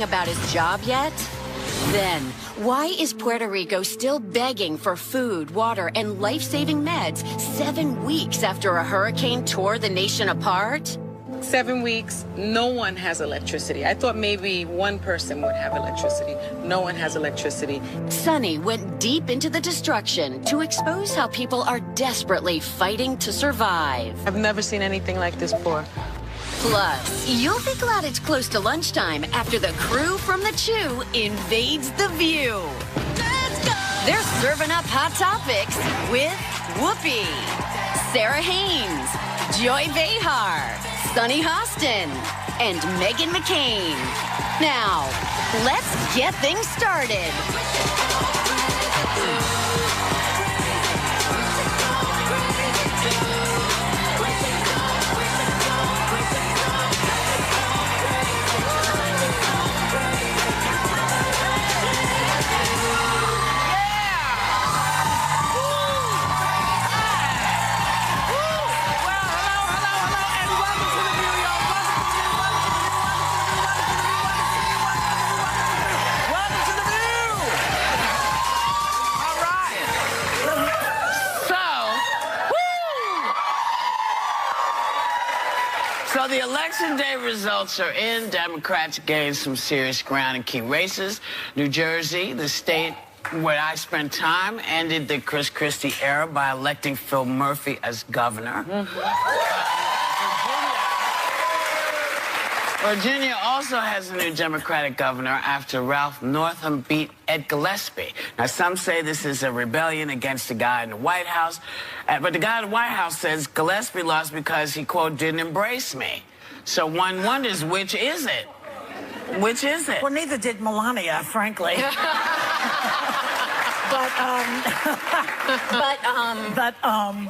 about his job yet? Then, why is Puerto Rico still begging for food, water, and life-saving meds 7 weeks after a hurricane tore the nation apart? 7 weeks, no one has electricity. I thought maybe one person would have electricity. No one has electricity. Sonny went deep into the destruction to expose how people are desperately fighting to survive. I've never seen anything like this before. Plus, you'll be glad it's close to lunchtime after the crew from The Chew invades The View. Let's go! They're serving up hot topics with Whoopi, Sarah Haynes, Joy Behar, Sunny Hostin, and Meghan McCain. Now, let's get things started. So the election day results are in. Democrats gained some serious ground in key races. New Jersey, the state where I spent time, ended the Chris Christie era by electing Phil Murphy as governor. Virginia also has a new Democratic governor after Ralph Northam beat Ed Gillespie. Now, some say this is a rebellion against the guy in the White House, but the guy in the White House says Gillespie lost because he, quote, didn't embrace me. So one wonders, which is it? Which is it? Well, neither did Melania, frankly.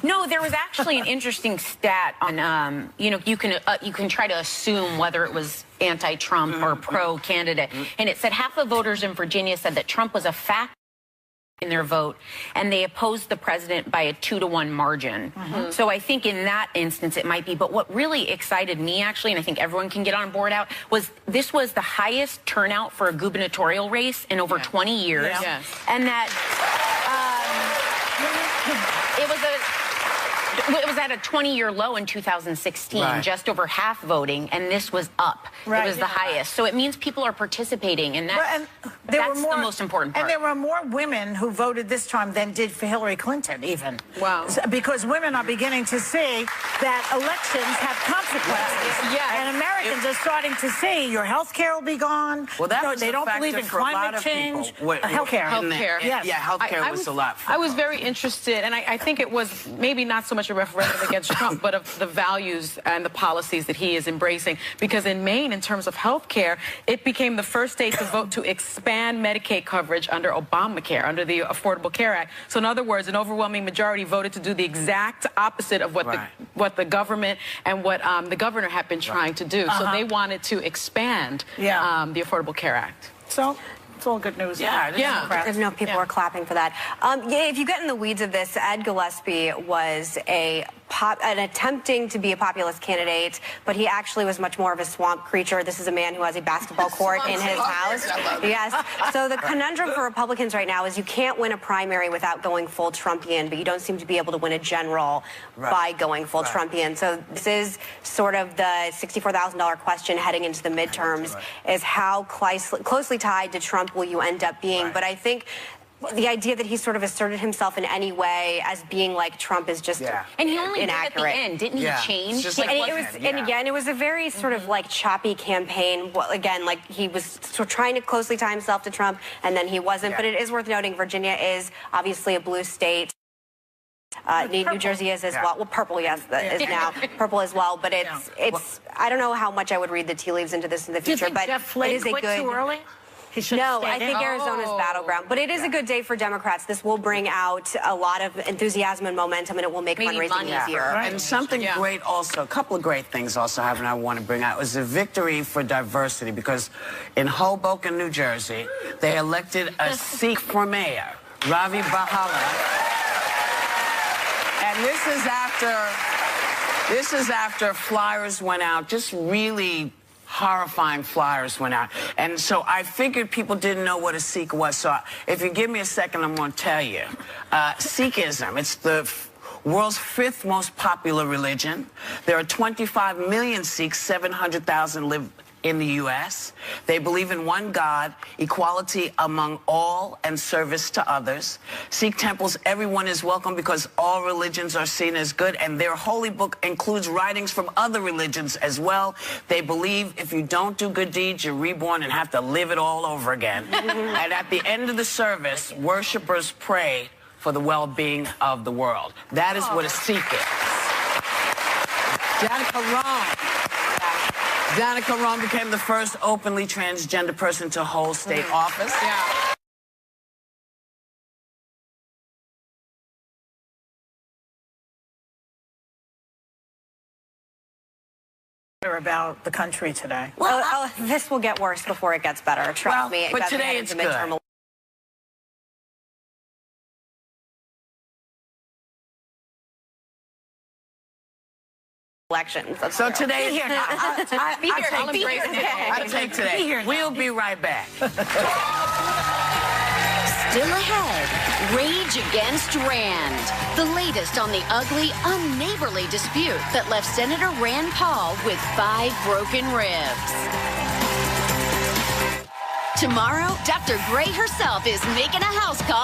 No, there was actually an interesting stat on, you can try to assume whether it was anti-Trump or pro-candidate. And it said half of voters in Virginia said that Trump was a factor in their vote, and they opposed the president by a 2-to-1 margin. So I think in that instance it might be. But what really excited me, actually, and I think everyone can get on board out, was this was the highest turnout for a gubernatorial race in over 20 years. Yes. And that it was at a 20-year low in 2016, Right. just over half voting, and this was up. Right. It was the highest. So it means people are participating, and that's the most important part. And there were more women who voted this time than did for Hillary Clinton, even. Wow. Because women are beginning to see that elections have consequences. Yeah. And Americans are starting to see your health care will be gone. Well, that was they a don't factor believe in for a lot climate of change. people. Health care. Healthcare. Yes. Yeah, healthcare was a lot. I was very interested, and I think it was maybe not so much a referendum against Trump, but of the values and the policies that he is embracing. Because in Maine, in terms of health care, it became the first state to vote to expand Medicaid coverage under Obamacare, under the Affordable Care Act. So in other words, an overwhelming majority voted to do the exact opposite of what the government and what the governor had been trying to do. So they wanted to expand the Affordable Care Act. So it's all good news. Yeah, it is. I know people are clapping for that. If you get in the weeds of this, Ed Gillespie was an attempting to be a populist candidate, but he actually was much more of a swamp creature. This is a man who has a basketball court in his house. Yes. So the conundrum for Republicans right now is you can't win a primary without going full Trumpian, but you don't seem to be able to win a general by going full Trumpian. So this is sort of the $64,000 question heading into the midterms, is how closely tied to Trump will you end up being? But I think the idea that he sort of asserted himself in any way as being like Trump is just And he only inaccurate. did at the end, didn't he change? Just like and again, it was a very sort of like choppy campaign. Well, again, like he was sort of trying to closely tie himself to Trump, and then he wasn't. But it is worth noting, Virginia is obviously a blue state. New Jersey is as well. Well, purple, yes, is now purple as well. But it's. I don't know how much I would read the tea leaves into this in the future. But it is a good. Too early? No, I think Arizona's battleground. But it is a good day for Democrats. This will bring out a lot of enthusiasm and momentum, and it will make fundraising easier. And something great also, a couple of great things also happened I want to bring out, was a victory for diversity, because in Hoboken, New Jersey, they elected a Sikh for mayor, Ravi Bahala. And this is after flyers went out just really horrifying flyers went out. And so I figured people didn't know what a Sikh was. So if you give me a second, I'm going to tell you. Sikhism, it's the world's 5th most popular religion. There are 25 million Sikhs, 700,000 live in the U.S. They believe in one God, equality among all, and service to others. Sikh temples, everyone is welcome because all religions are seen as good, and their holy book includes writings from other religions as well. They believe if you don't do good deeds, you're reborn and have to live it all over again. And at the end of the service, worshipers pray for the well-being of the world. That is what a Sikh is. Danica Roem became the first openly transgender person to hold state office. Yeah. About the country today. Well, this will get worse before it gets better. Trust me. But today it's good. Elections. So today, I'll take today. We'll be right back. Still ahead, rage against Rand. The latest on the ugly, unneighborly dispute that left Senator Rand Paul with 5 broken ribs. Tomorrow, Dr. Gray herself is making a house call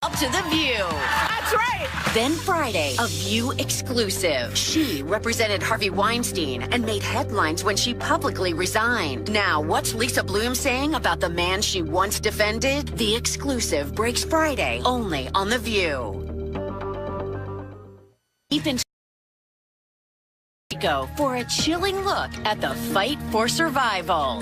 up to The View. That's right. Then Friday, a View exclusive. She represented Harvey Weinstein and made headlines when she publicly resigned. Now, what's Lisa Bloom saying about the man she once defended? The exclusive breaks Friday, only on The View. Keep in go for a chilling look at the fight for survival.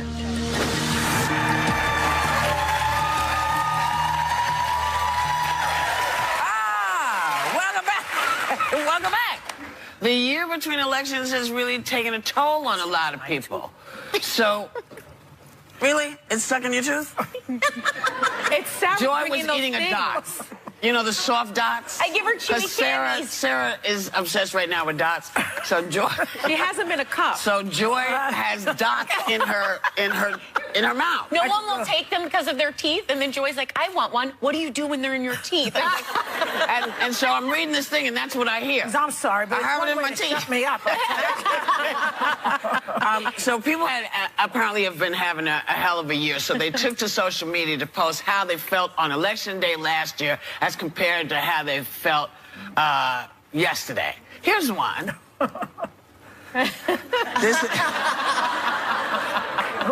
Welcome back. The year between elections has really taken a toll on a lot of people. So, really? It's stuck in your tooth? It sounds Joy was eating a dot. You know, the soft dots? I give her chewy candies. Sarah is obsessed right now with dots. So Joy... She has them in a cup. So Joy has dots in her mouth. No one will take them because of their teeth, and then Joy's like, I want one. What do you do when they're in your teeth? And so I'm reading this thing, and that's what I hear. I'm sorry, but I heard it in my teeth. teeth. Shut me up. So people apparently have been having a hell of a year, so they took to social media to post how they felt on Election Day last year as compared to how they felt yesterday. Here's one. Who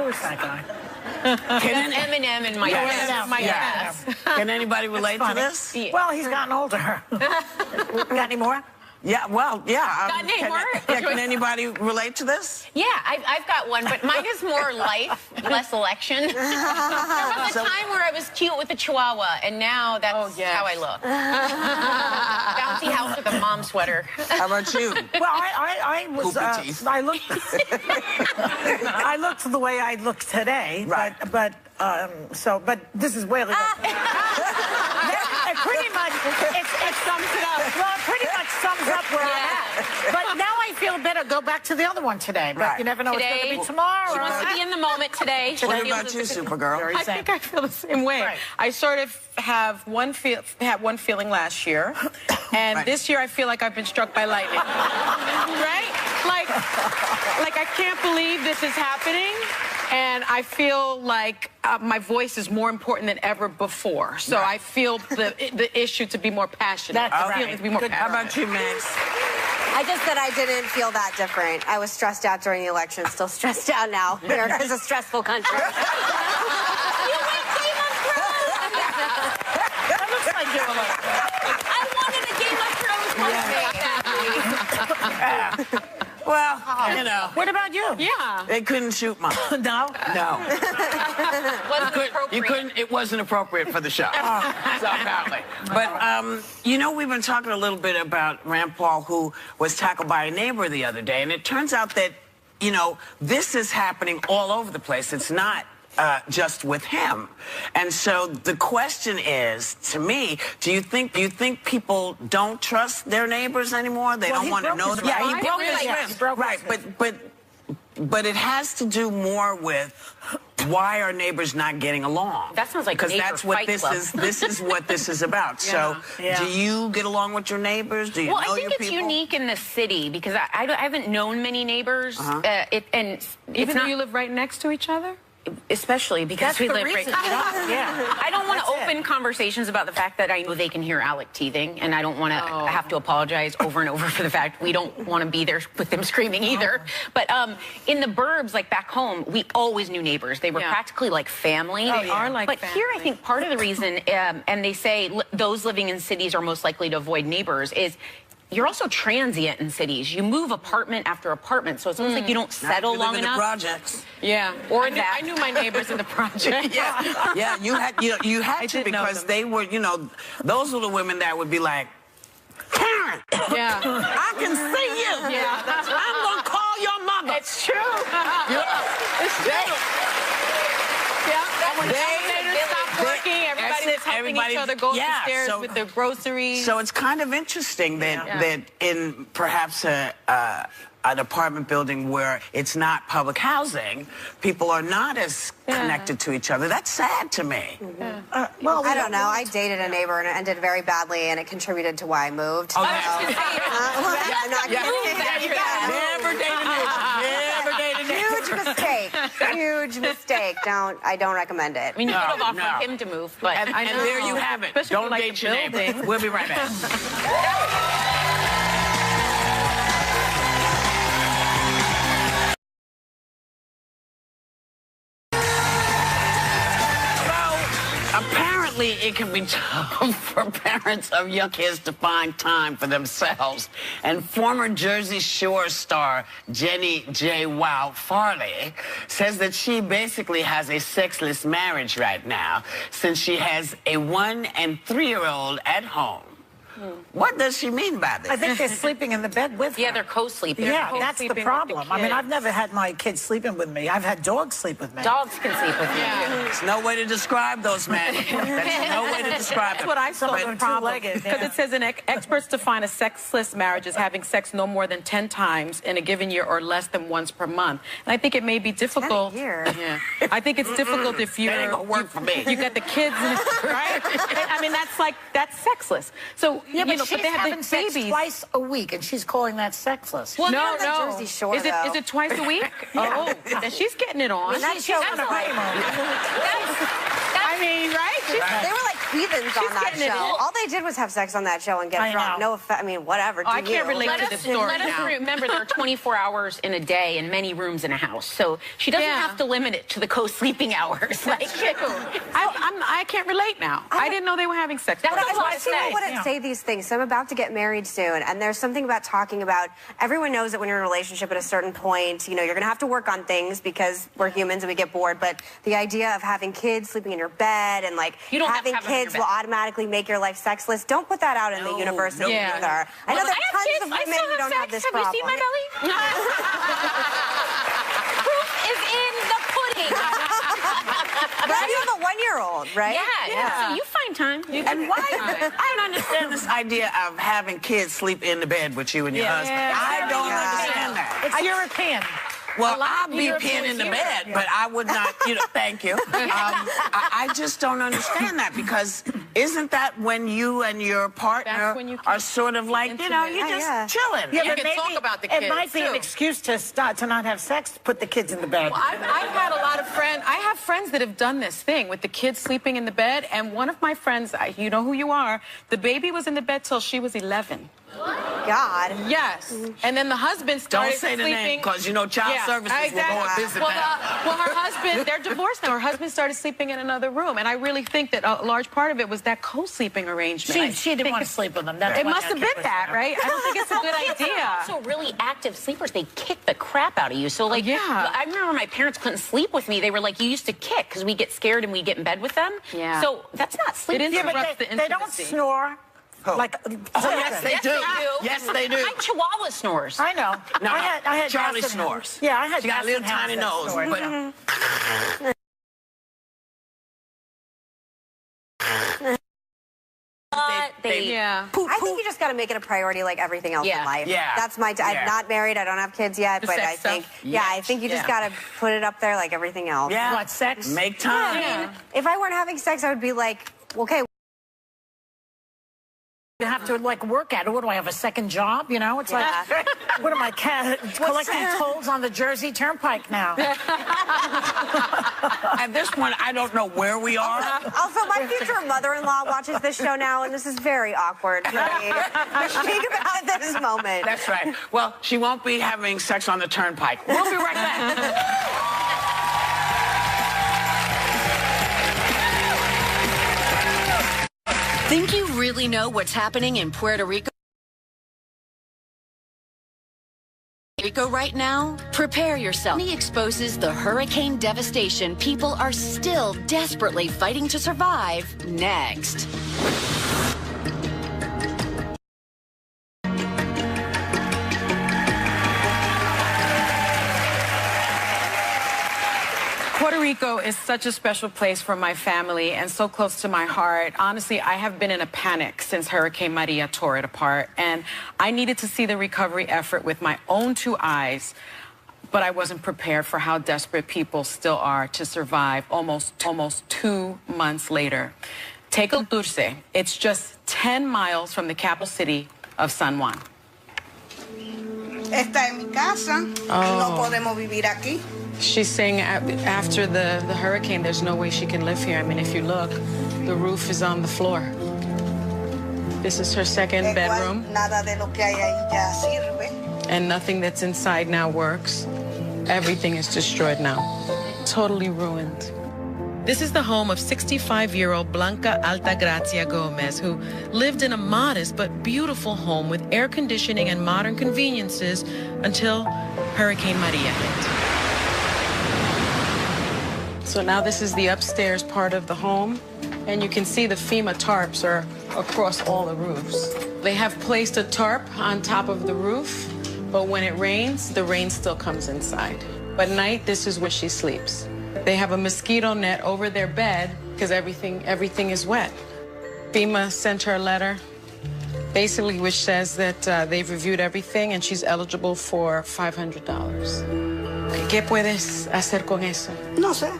is that guy? Eminem in my ass. Can anybody relate to this? Yeah. Well, he's gotten older. Got any more? Yeah, well, yeah. Got any more? Can anybody relate to this? Yeah, I've got one, but mine is more life, less election. There was a time where I was cute with a chihuahua, and now that's how I look. Bouncy house with a mom sweater. How about you? Well, I was. I looked. I looked the way I look today, right? But this is really. Pretty much, it sums it up. Well, it pretty much sums up where I'm at. But now I feel better. Go back to the other one today. But you never know today, what's going to be tomorrow. She wants to be in the moment today. What about you, Supergirl? I think I feel the same way. Right. I sort of had one feeling last year, and this year I feel like I've been struck by lightning. Right? Like I can't believe this is happening. And I feel like my voice is more important than ever before. So I feel the issue to be more passionate. How about you, Max? I just said I didn't feel that different. I was stressed out during the election, still stressed out now. America's a stressful country. You went Game of Thrones! That looks like you. I wanted a Game of Thrones movie. Well, you know. What about you? Yeah. They couldn't shoot Mom. No? No. Wasn't appropriate. You couldn't, it wasn't appropriate for the show. So apparently. But, you know, we've been talking a little bit about Rand Paul, who was tackled by a neighbor the other day, and it turns out that, you know, this is happening all over the place. It's not just with him. And so the question is, to me, do you think people don't trust their neighbors anymore? They don't want to know them. Yeah, he broke his wrist. Right, but it has to do more with why are neighbors not getting along? That sounds like because that's what this club. is. This is what this is about. So, do you get along with your neighbors? Do you know I think your it's people? unique in the city because I haven't known many neighbors. Even though you live right next to each other? Especially because we live right. I don't want to That's open conversations about the fact that I know they can hear Alec teething, and I don't want to have to apologize over and over for the fact we don't want to be there with them screaming either. But in the burbs, like back home, we always knew neighbors. They were practically like family. They are like But family. here, I think part of the reason, and they say those living in cities are most likely to avoid neighbors, is you're also transient in cities. You move apartment after apartment, so it's almost like you don't settle long enough. Projects. Yeah, Or I knew my neighbors in the project. Yeah, you had to because they were, those were the women that would be like, Karen, Yeah. I can see you. Yeah, that's right. I'm gonna call your mother. It's true. It's true. Yeah, when the elevators stopped working, everybody was helping each other go upstairs with their groceries. So it's kind of interesting that in perhaps an apartment building where it's not public housing, people are not as connected to each other. That's sad to me. Well, I don't know. I dated a neighbor and it ended very badly, and it contributed to why I moved. Oh, I'm not kidding. Never dated a neighbor. Never dated a neighbor. Huge mistake. Huge mistake. I don't recommend it. I mean, you could have offered him to move, but And there you have it. Especially Don't like date the your neighbor. building. We'll be right back. Apparently, it can be tough for parents of young kids to find time for themselves. And former Jersey Shore star Jenny J. Wow Farley says that she basically has a sexless marriage right now since she has a 1- and 3-year-old at home. What does she mean by this? I think they're sleeping in the bed with her. yeah, they're co-sleeping. Yeah, that's the problem. I mean, I've never had my kids sleeping with me. I've had dogs sleep with me. Dogs can sleep with you. There's no way to describe those men. There's no way to describe That's them. what I saw the problem. Because it says experts define a sexless marriage as having sex no more than 10 times in a given year or less than once per month. And I think it may be difficult. 10 a year. Yeah. I think it's difficult if That ain't gonna work for me. You got the kids, right? I mean, that's sexless. So Yeah, but but she's they have having sex babies twice a week, and she's calling that sexless. Well, not no. like Jersey Shore, Is it twice a week? Oh, then she's getting it on. That show was I mean, right? They were like heathens on that getting it show. in. All they did was have sex on that show and get I drunk. know. No offense. I mean, whatever. I do can't you. relate to this story Let us now. remember there are 24 hours in a day and many rooms in a house. So she doesn't Yeah. have to limit it to the co-sleeping hours. Like, I can't relate now. I didn't know they were having sex. That's But a lot I to people say. wouldn't say these things. So I'm about to get married soon, and there's something about talking about. Everyone knows that when you're in a relationship at a certain point, you're going to have to work on things because we're humans and we get bored. But the idea of having kids sleeping in your bed and like You don't have to having have them in your kids bed. will automatically make your life sexless. Don't put that out in the universe no, Yeah. either. I know Well, there I are have tons kids. of I women still who have don't sex. have this Have problem. you seen my belly? Proof is in the pudding. But you have a 1-year-old, right? Yeah. So you find time. And why? I don't understand this idea of having kids sleep in the bed with you and your husband. I don't understand that. It's European. Well, I'll be peeing in the bed, but I would not, thank you. I just don't understand that because isn't that when you and your partner when you are sort of like, you're Yeah, just chilling? Yeah, You but can maybe talk about the it kids, might be an too. excuse to not have sex, to put the kids in the bed. I've had a lot of friends. I have friends that have done this thing with the kids sleeping in the bed. And one of my friends, you know who you are, the baby was in the bed till she was 11. God. Yes. And then the husband started Don't say the sleeping. name because, child services will go and visit well, that. well, her husband, they're divorced now. Her husband started sleeping in another room. And I really think that a large part of it was that co-sleeping arrangement. She didn't want to sleep with them. That's It why must that have kid been was that, there. right? I don't think it's a good Kids are idea. also really active sleepers. They kick the crap out of you. So, like, Yeah. I remember my parents couldn't sleep with me. They were like, you used to kick because we get scared and we get in bed with them. Yeah. So that's not sleeping. It Yeah, but interrupts the they don't intimacy. snore. Like, Yes, they do. Yes, they do. My Chihuahua snores. I know. No, I had Charlie Justin- snores. Yeah, I had She got a little Justin tiny House that nose, snored. but say, Yeah. I think you just got to make it a priority like everything else in life. Yeah. That's my, I'm not married, I don't have kids yet, but I think, I think you just got to put it up there like everything else. Yeah. What, sex? Make time. I mean, if I weren't having sex, I would be like, okay. You have to like work at it. What do I have, a second job? You know, it's like, what am I collecting tolls on the Jersey Turnpike now? At this point, I don't know where we are. Also, my future mother-in-law watches this show now, and this is very awkward for me to speak about this moment. That's right. Well, she won't be having sex on the turnpike. We'll be right back. Think you really know what's happening in Puerto Rico right now? Prepare yourself. He exposes the hurricane devastation people are still desperately fighting to survive next. Puerto Rico is such a special place for my family and so close to my heart. Honestly, I have been in a panic since Hurricane Maria tore it apart, and I needed to see the recovery effort with my own two eyes, but I wasn't prepared for how desperate people still are to survive almost 2 months later. Take a Dulce. It's just 10 miles from the capital city of San Juan. Está en mi casa, no podemos vivir aquí. She's saying after the hurricane, there's no way she can live here. I mean, if you look, the roof is on the floor. This is her second bedroom. Nada de lo que hay ahí ya sirve. And nothing that's inside now works. Everything is destroyed now. Totally ruined. This is the home of 65-year-old Blanca Altagracia Gomez, who lived in a modest but beautiful home with air conditioning and modern conveniences until Hurricane Maria hit. So now this is the upstairs part of the home, and you can see the FEMA tarps are across all the roofs. They have placed a tarp on top of the roof, but when it rains, the rain still comes inside. But at night, this is where she sleeps. They have a mosquito net over their bed because everything is wet. FEMA sent her a letter, basically which says that they've reviewed everything and she's eligible for $500. ¿Qué puedes hacer con eso? No sé.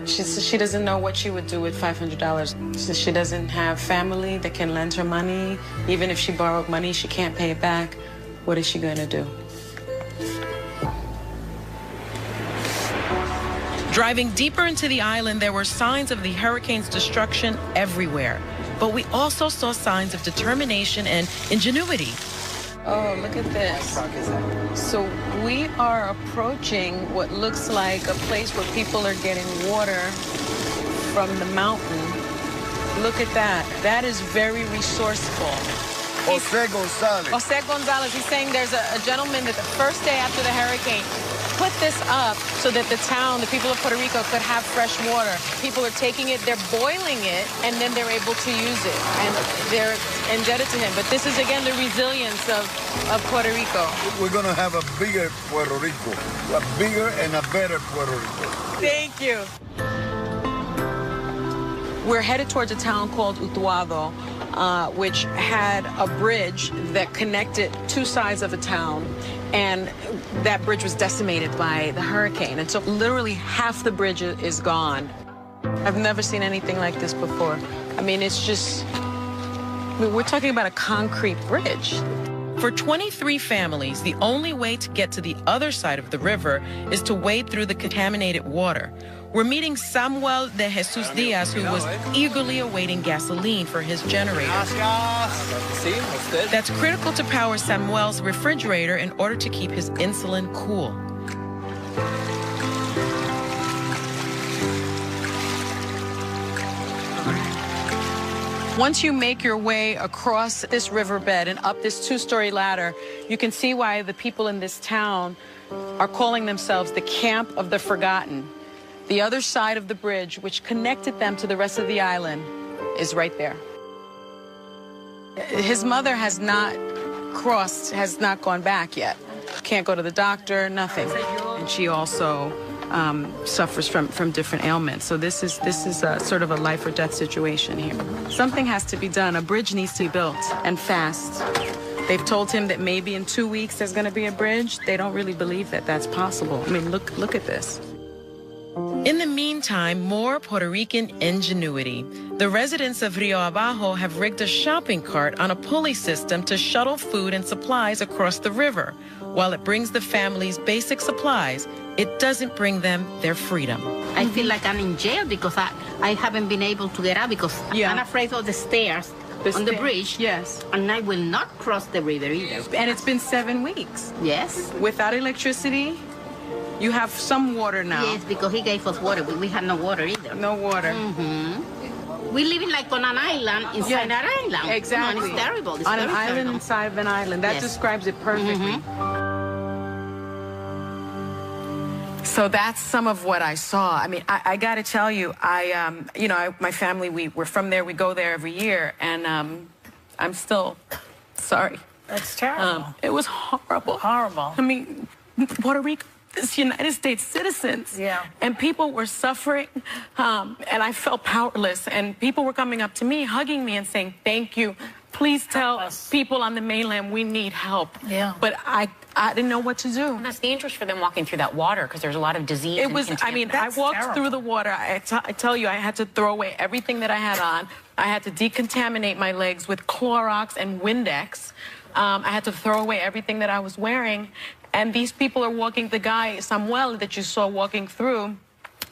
She doesn't know what she would do with $500. She doesn't have family that can lend her money. Even if she borrowed money, she can't pay it back. What is she going to do? Driving deeper into the island, there were signs of the hurricane's destruction everywhere. But we also saw signs of determination and ingenuity. Oh, look at this. So we are approaching what looks like a place where people are getting water from the mountain. Look at that. That is very resourceful. Jose Gonzalez. Jose Gonzalez, he's saying there's a gentleman that the first day after the hurricane put this up so that the town, the people of Puerto Rico, could have fresh water. People are taking it, they're boiling it, and then they're able to use it. And they're indebted to him. But this is, again, the resilience of Puerto Rico. We're going to have a bigger Puerto Rico, a bigger and a better Puerto Rico. Thank you. We're headed towards a town called Utuado, which had a bridge that connected two sides of a town, and that bridge was decimated by the hurricane. And so literally half the bridge is gone. I've never seen anything like this before. I mean, it's just, we're talking about a concrete bridge. For 23 families, the only way to get to the other side of the river is to wade through the contaminated water. We're meeting Samuel de Jesus Diaz, who was eagerly awaiting gasoline for his generator. That's critical to power Samuel's refrigerator in order to keep his insulin cool. Once you make your way across this riverbed and up this two-story ladder, you can see why the people in this town are calling themselves the Camp of the Forgotten. The other side of the bridge, which connected them to the rest of the island, is right there. His mother has not crossed, has not gone back yet. Can't go to the doctor, nothing. And she also suffers from different ailments. So this is sort of a life or death situation here. Something has to be done. A bridge needs to be built, and fast. They've told him that maybe in 2 weeks there's going to be a bridge. They don't really believe that that's possible. I mean, look at this. In the meantime, more Puerto Rican ingenuity. The residents of Rio Abajo have rigged a shopping cart on a pulley system to shuttle food and supplies across the river. While it brings the families basic supplies, it doesn't bring them their freedom. I feel like I'm in jail because I haven't been able to get out because I'm afraid of the stairs on the bridge. Yes. And I will not cross the river either. And it's been 7 weeks. Yes. Without electricity. You have some water now. Yes, because he gave us water. We had no water either. No water. Mm-hmm. We're living like on an island inside an island. Exactly. No, it's terrible. It's on an island terrible. inside of an island. That describes it perfectly. So that's some of what I saw. I mean, I got to tell you, my family, we're from there. We go there every year, and I'm still sorry. That's terrible. It was horrible. Horrible. I mean, Puerto Rico. It's United States citizens. Yeah. And people were suffering, and I felt powerless. And people were coming up to me, hugging me and saying, thank you. Please tell people on the mainland we need help. Yeah. But I didn't know what to do. And that's dangerous for them walking through that water because there's a lot of disease. It was, I mean, I walked through the water. I tell you, I had to throw away everything that I had on. I had to decontaminate my legs with Clorox and Windex. I had to throw away everything that I was wearing. And these people are walking, the guy, Samuel, that you saw walking through,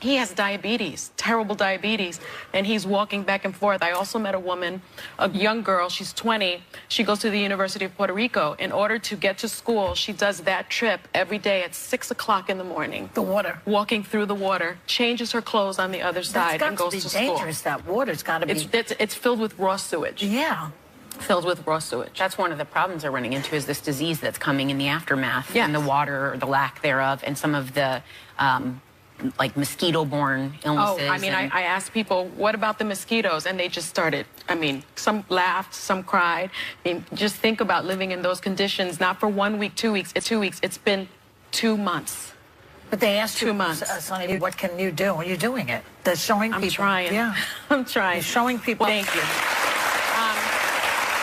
he has diabetes, terrible diabetes, and he's walking back and forth. I also met a woman, a young girl, she's 20. She goes to the University of Puerto Rico. In order to get to school, she does that trip every day at 6 o'clock in the morning. The water. Walking through the water, changes her clothes on the other side and goes to school. That's got to be dangerous, that water's got to be. It's filled with raw sewage. Yeah. Filled with raw sewage. That's one of the problems they're running into is this disease that's coming in the aftermath and the water or the lack thereof and some of the like mosquito-borne illnesses. Oh, I mean, I asked people, what about the mosquitoes? And they just started, I mean, some laughed, some cried. I mean, just think about living in those conditions, not for 1 week, 2 weeks, it's 2 weeks. It's been 2 months. But they asked 2 months. Sonny, what can you do? Are you doing it? They're showing people. I'm trying. Yeah. I'm trying. You're showing people. Thank you.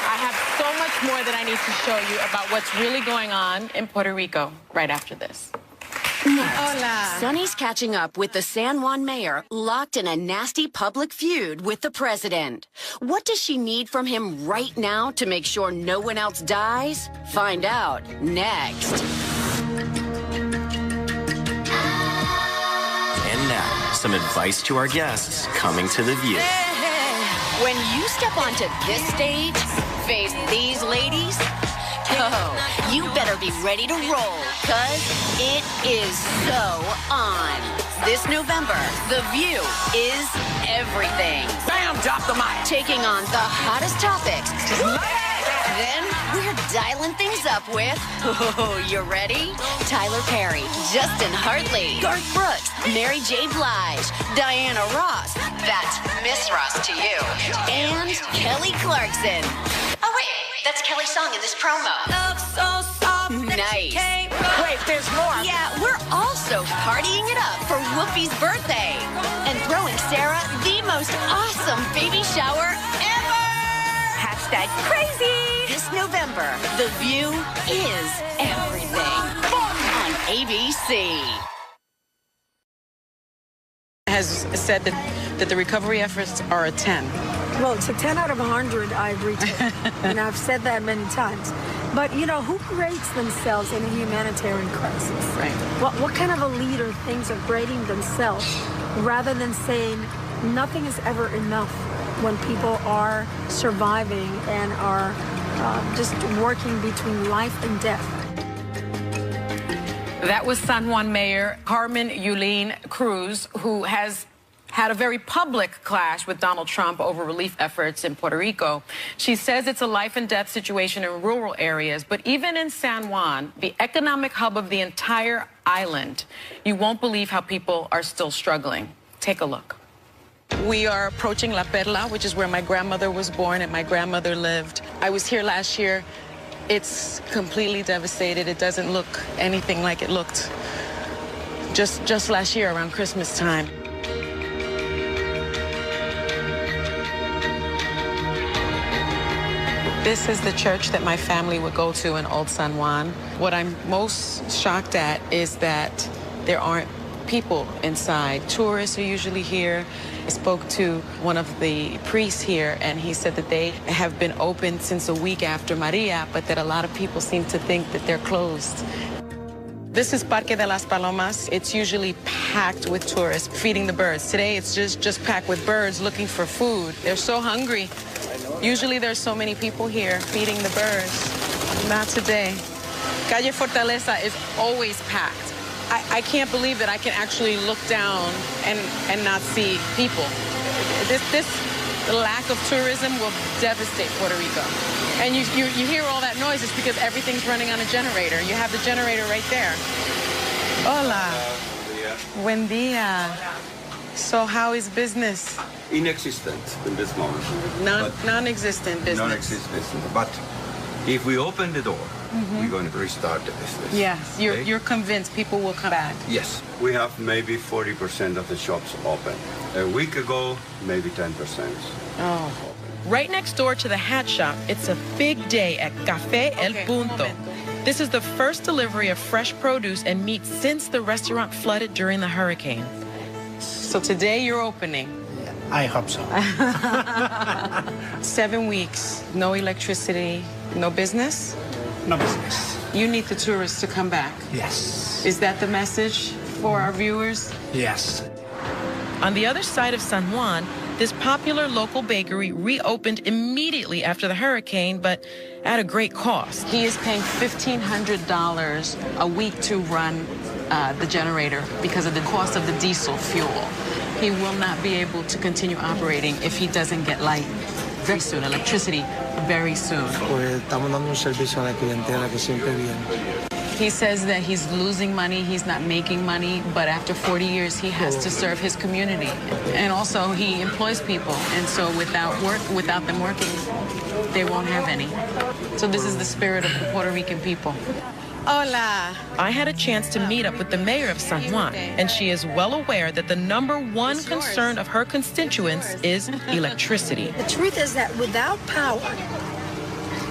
I have so much more that I need to show you about what's really going on in Puerto Rico right after this. Hola. Sonny's catching up with the San Juan mayor, locked in a nasty public feud with the president. What does she need from him right now to make sure no one else dies? Find out next. And now, some advice to our guests coming to The View. When you step onto this stage, face these ladies, oh, you better be ready to roll, cause it is so on. This November, The View is everything. Bam, drop the mic. Taking on the hottest topics. Then we're dialing things up with, oh, you ready? Tyler Perry, Justin Hartley, Garth Brooks, Mary J. Blige, Diana Ross, that's Miss Ross to you, and Kelly Clarkson. Oh, wait, that's Kelly's song in this promo. Love so soft. Nice. Wait, there's more. Yeah, we're also partying it up for Whoopi's birthday and throwing Sarah the most awesome baby shower ever. Hashtag crazy. This November, The View is everything on ABC. Has said that the recovery efforts are a 10. Well, it's a 10 out of 100, I agree to. And I've said that many times. But, you know, who rates themselves in a humanitarian crisis? Right. What kind of a leader thinks of grading themselves rather than saying nothing is ever enough when people are surviving and are just working between life and death? That was San Juan Mayor Carmen Yulín Cruz, who has had a very public clash with Donald Trump over relief efforts in Puerto Rico. She says it's a life and death situation in rural areas, but even in San Juan, the economic hub of the entire island, you won't believe how people are still struggling. Take a look. We are approaching La Perla, which is where my grandmother was born and my grandmother lived. I was here last year. It's completely devastated. It doesn't look anything like it looked just last year around Christmas time. This is the church that my family would go to in Old San Juan. What I'm most shocked at is that there aren't people inside. Tourists are usually here. I spoke to one of the priests here, and he said that they have been open since a week after Maria, but that a lot of people seem to think that they're closed. This is Parque de las Palomas. It's usually packed with tourists feeding the birds. Today it's just packed with birds looking for food. They're so hungry. Usually there's so many people here feeding the birds. Not today. Calle Fortaleza is always packed. I can't believe that I can actually look down and not see people. This lack of tourism will devastate Puerto Rico. And you hear all that noise, it's because everything's running on a generator. You have the generator right there. Hola. Buen día. So how is business? Inexistent in this moment. Non-existent business. Non-existent. But if we open the door, we're going to restart the business. Yes, you're convinced people will come back. Yes. We have maybe 40% of the shops open. A week ago, maybe 10%. Oh. Right next door to the hat shop, it's a big day at Café El Punto. This is the first delivery of fresh produce and meat since the restaurant flooded during the hurricane. So today you're opening. I hope so. 7 weeks, no electricity, no business? No business. You need the tourists to come back. Yes. Is that the message for our viewers? Yes. On the other side of San Juan, this popular local bakery reopened immediately after the hurricane, but at a great cost. He is paying $1,500 a week to run the generator because of the cost of the diesel fuel. He will not be able to continue operating if he doesn't get light very soon, electricity very soon. Estamos dando un servicio a la clientela que siempre viene. He says that he's losing money, he's not making money, but after 40 years, he has to serve his community. And also, he employs people, and so without them working, they won't have any. So this is the spirit of the Puerto Rican people. Hola. I had a chance to meet up with the mayor of San Juan, and she is well aware that the #1 concern of her constituents is electricity. The truth is that without power,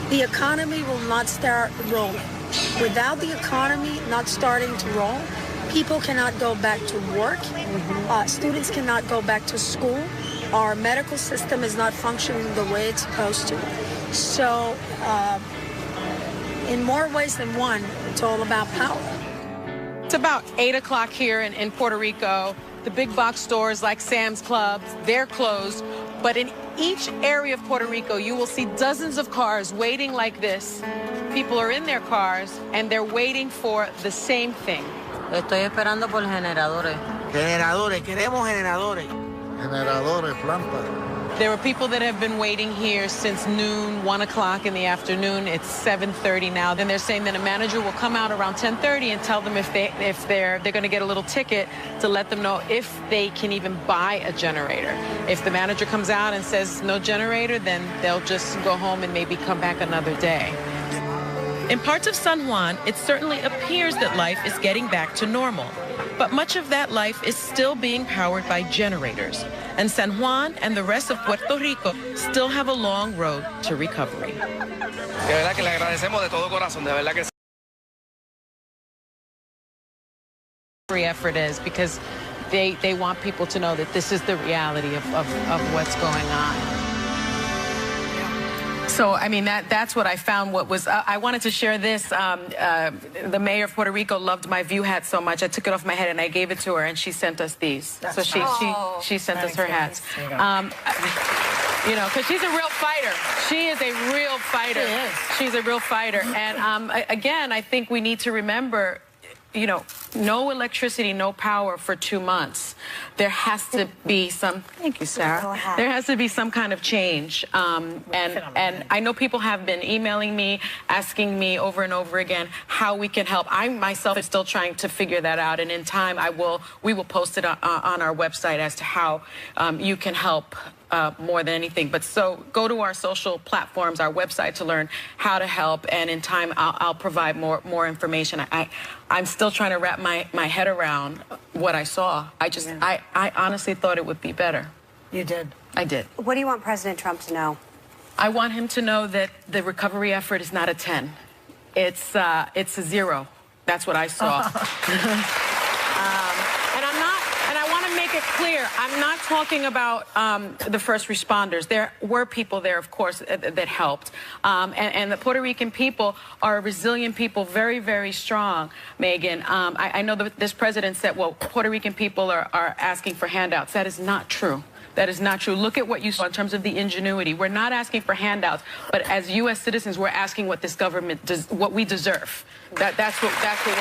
the economy will not start rolling. Without the economy not starting to roll, people cannot go back to work. Students cannot go back to school. Our medical system is not functioning the way it's supposed to. So, in more ways than one, it's all about power. It's about 8 o'clock here in Puerto Rico. The big box stores like Sam's Club, they're closed. But in each area of Puerto Rico, you will see dozens of cars waiting like this. People are in their cars and they're waiting for the same thing. Estoy esperando por generadores. Generadores, queremos generadores. Generadores, plantas. There are people that have been waiting here since noon, 1 o'clock in the afternoon. It's 7:30 now. Then they're saying that a manager will come out around 10:30 and tell them if they're going to get a little ticket to let them know if they can even buy a generator. If the manager comes out and says no generator, then they'll just go home and maybe come back another day. In parts of San Juan, it certainly appears that life is getting back to normal. But much of that life is still being powered by generators. And San Juan and the rest of Puerto Rico still have a long road to recovery. De verdad que le agradecemos de todo corazón, de verdad que Every effort is because they want people to know that this is the reality of what's going on. So, I mean, that's what I found. What was I wanted to share this. The mayor of Puerto Rico loved my view hat so much. I took it off my head and I gave it to her, and she sent us these. So she sent us her hats. You know, because she's a real fighter. She is a real fighter. She is. She's a real fighter. And again, I think we need to remember, you know, no electricity, no power for 2 months. There has to be some, thank you, Sarah. There has to be some kind of change. And I know people have been emailing me, asking me over and over again how we can help. I myself am still trying to figure that out. And in time, we will post it on our website as to how you can help more than anything. But so go to our social platforms, our website to learn how to help. And in time, I'll provide more information. I'm still trying to wrap my head around what I saw. I honestly thought it would be better. You did. I did. What do you want President Trump to know? I want him to know that the recovery effort is not a 10. It's a 0. That's what I saw. And I want to make it clear, I'm not talking about the first responders. There were people there, of course, that helped. And the Puerto Rican people are a resilient people, very, very strong, Megan. I know that this president said, well, Puerto Rican people are asking for handouts. That is not true. That is not true. Look at what you saw in terms of the ingenuity. We're not asking for handouts, but as U.S. citizens, we're asking what this government does, what we deserve. That's what we're asking.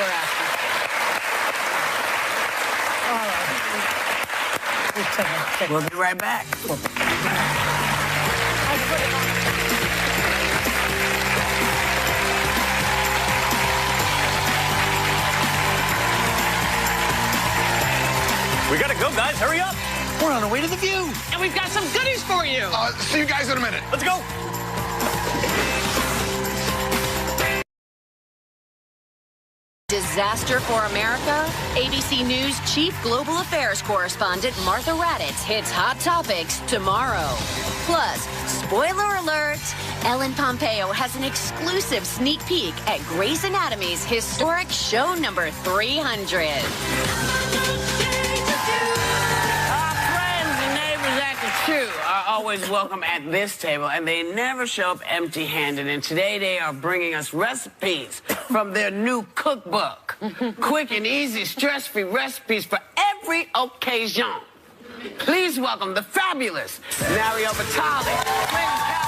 We'll be right back. We gotta go, guys. Hurry up. We're on our way to the View. And we've got some goodies for you. See you guys in a minute. Let's go. Disaster for America? ABC News Chief Global Affairs Correspondent Martha Raddatz hits Hot Topics tomorrow. Plus, spoiler alert, Ellen Pompeo has an exclusive sneak peek at Grey's Anatomy's historic show number 300. Are always welcome at this table, and they never show up empty-handed. And today they are bringing us recipes from their new cookbook. Quick and easy, stress-free recipes for every occasion. Please welcome the fabulous Mario Batali, Carla,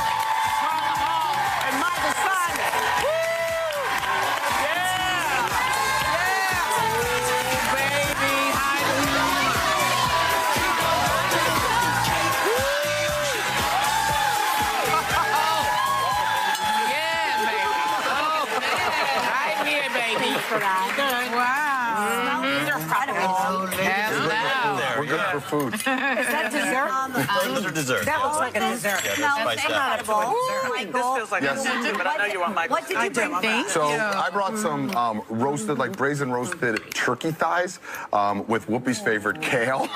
and Michael Symon. Woo! Wow. They're incredible. We're good for food. Is that dessert? Those are desserts. That looks like a dessert. Smells incredible. This feels like a dessert, but I know you want Michael. What did you bring? So I brought some roasted, like brazen roasted turkey thighs with Whoopi's favorite kale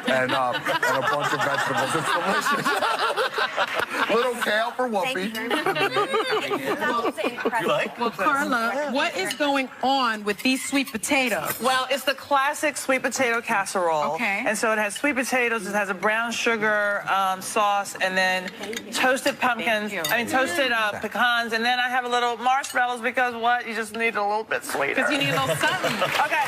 and a bunch of vegetables. It's delicious. Little kale for Whoopi. You like? Well, Carla, what is going on with these sweet potatoes? Well, it's the classic sweet potato casserole. Okay. And so it has sweet potatoes, it has a brown sugar sauce, and then toasted pumpkins, toasted pecans, and then I have a little marshmallows because what? You just need a little bit sweeter. Because you need a little something. Okay.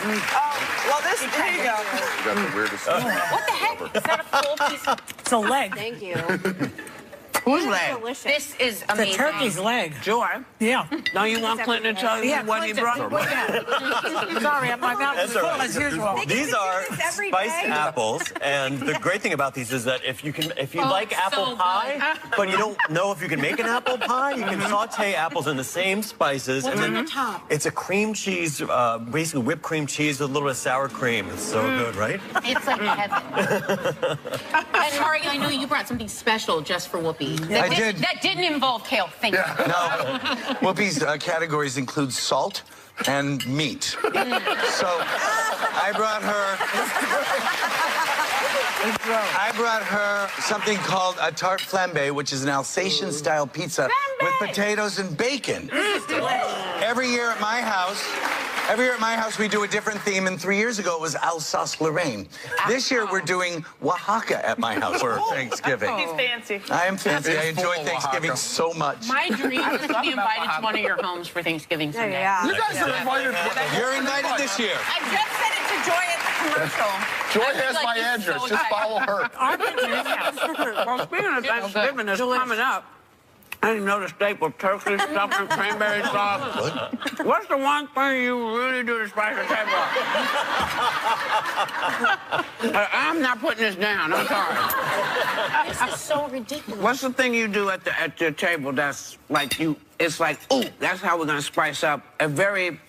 Well, this, here you go. You got the weirdest What the heck? Is that a full piece? It's a leg. Thank you. Whose leg? Delicious. This is The amazing. turkey's leg. Joy. Yeah. Don't you want Clinton to tell you what he brought? Sorry, my mouth is full as usual. These are spiced apples, and the great thing about these is that if you like apple pie, but you don't know if you can make an apple pie, you can saute apples in the same spices. What's and on the top? It's a cream cheese, basically whipped cream cheese with a little bit of sour cream. It's so good, right? It's like heaven. And Mario, I know you brought something special just for Whoopi. I did. That didn't involve kale. Thank you. No. Whoopi's categories include salt and meat. So I brought her something called a tarte flambe, which is an Alsatian-style pizza with potatoes and bacon. Every year at my house, we do a different theme, and 3 years ago it was Alsace-Lorraine. This year we're doing Oaxaca at my house for Thanksgiving. He's fancy. I am fancy. I enjoy Thanksgiving so much. My dream is to be invited to one of your homes for Thanksgiving someday. Yeah. You guys are invited. You're invited this year. I just said it to Joy at the commercial. Joy has my address. Just follow her. Well, speaking of Thanksgiving that's coming up, I didn't know the staple turkey, stuffing, cranberry sauce. What's the one thing you really do to spice the table up? I'm not putting this down. I'm sorry. This is so ridiculous. What's the thing you do at the table that's like you? It's like, ooh, that's how we're gonna spice up a very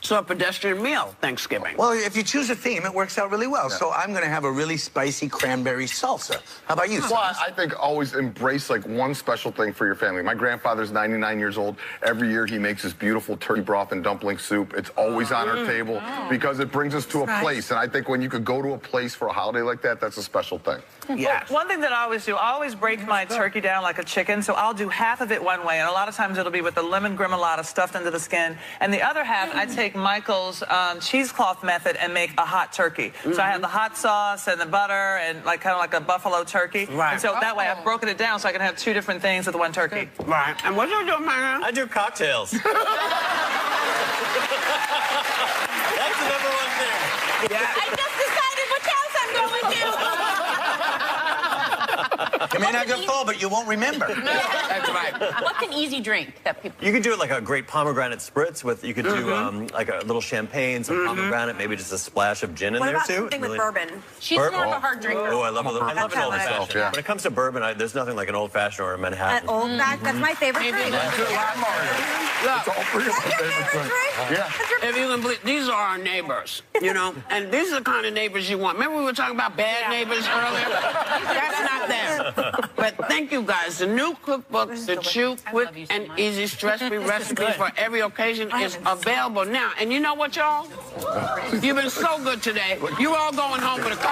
So a pedestrian meal, Thanksgiving. Well, if you choose a theme, it works out really well. Yeah. So I'm going to have a really spicy cranberry salsa. How about you, Symon? Well, I think always embrace like one special thing for your family. My grandfather's 99 years old. Every year he makes this beautiful turkey broth and dumpling soup. It's always on our table because it brings us to a place. And I think when you could go to a place for a holiday like that, that's a special thing. Yeah. Well, one thing that I always do, I always break my turkey down like a chicken. So I'll do half of it one way, and a lot of times it'll be with the lemon gremolata stuffed into the skin, and the other half I take Michael's cheesecloth method and make a hot turkey. So I have the hot sauce and the butter and like kind of like a buffalo turkey. Right. And so that way I've broken it down so I can have two different things with one turkey. Right. And what do you do, man? I do cocktails. That's the #1 thing. I just decided which house I'm going to. You may not get full, but you won't remember. That's right. What's an easy drink that people... You could do it like a great pomegranate spritz with, you could do like a little champagne, some pomegranate, maybe just a splash of gin in there too. Something with bourbon? She's more of a hard drinker. Oh, I love an old fashioned. Yeah. When it comes to bourbon, there's nothing like an old fashioned or a Manhattan. That's my favorite drink. It's all three of my favorite things. Yeah. If you can believe, these are our neighbors, you know, and these are the kind of neighbors you want. Remember we were talking about bad neighbors earlier? That's not them. But thank you guys. The new cookbook, The Chew Quick and Easy Stress-Free Recipes for Every Occasion is available now. And you know what, y'all? You've been so good today. You're all going home with a